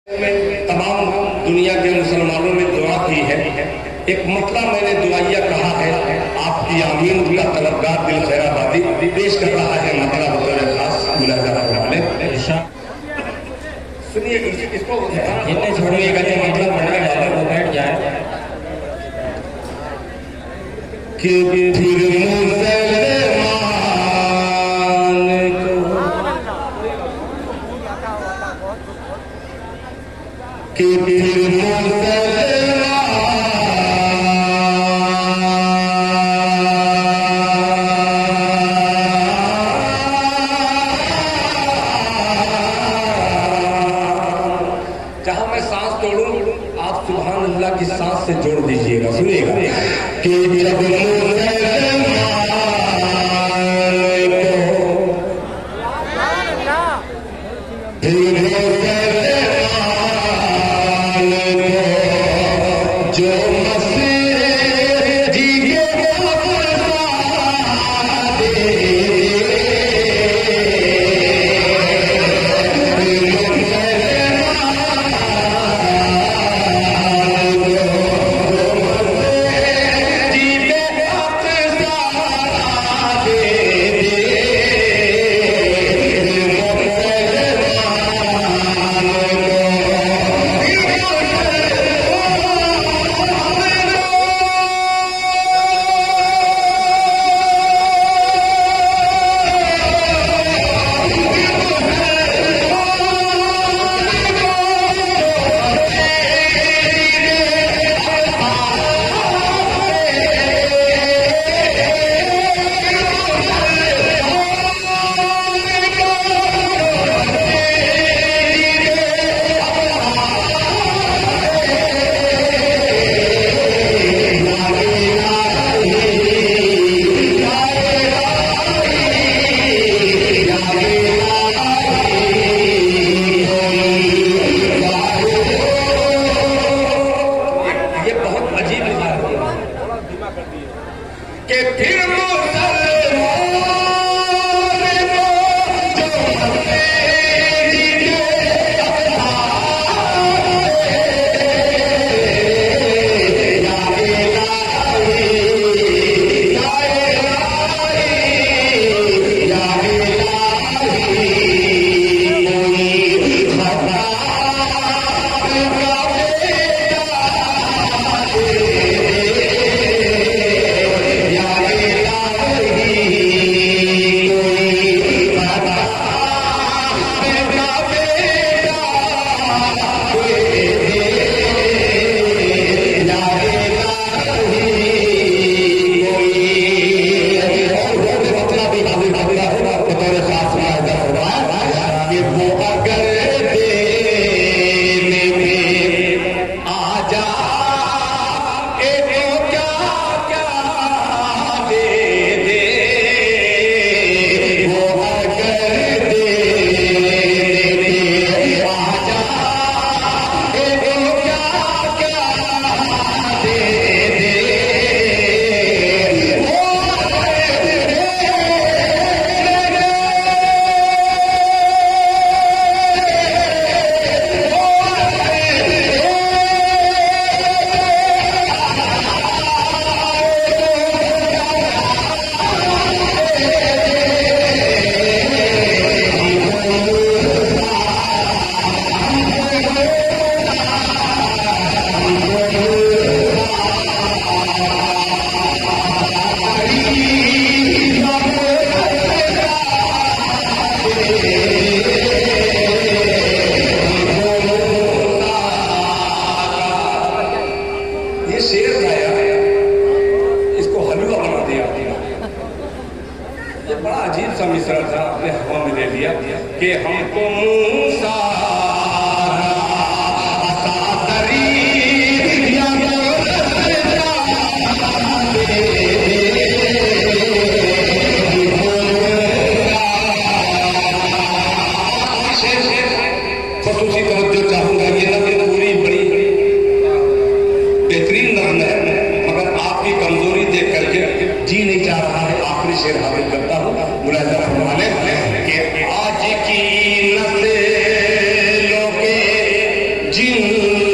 में तमाम दुनिया के मुसलमानों ने दुआ की है। एक मतला मैंने दुआइया कहा है, आपकी आमीन का तलबगार दिल खैराबादी पेश कर रहा है मतला बतौर खास वाले। सुनिए इसको इतने छोड़िएगा जो मतलब बढ़ने वाला वो बैठ जाए कि फिर जहां मैं सांस तोड़ूं आप सुभान अल्लाह की सांस से जोड़ दीजिएगा। सुनिएगा कि बड़ा अजीब सा मिसरा था, अपने हवा में ले लिया कि हमको मूसा खसूसी तवज्जो चाहूंगा। ये नज़म पूरी बड़ी बेहतरीन नज़म है, मगर आपकी कमजोरी देख करके जी नहीं चाह रहा है। आखिरी शेर हाजिर करता हूँ, मुलाहिजा फरमाने कि आज की नस्ल जिन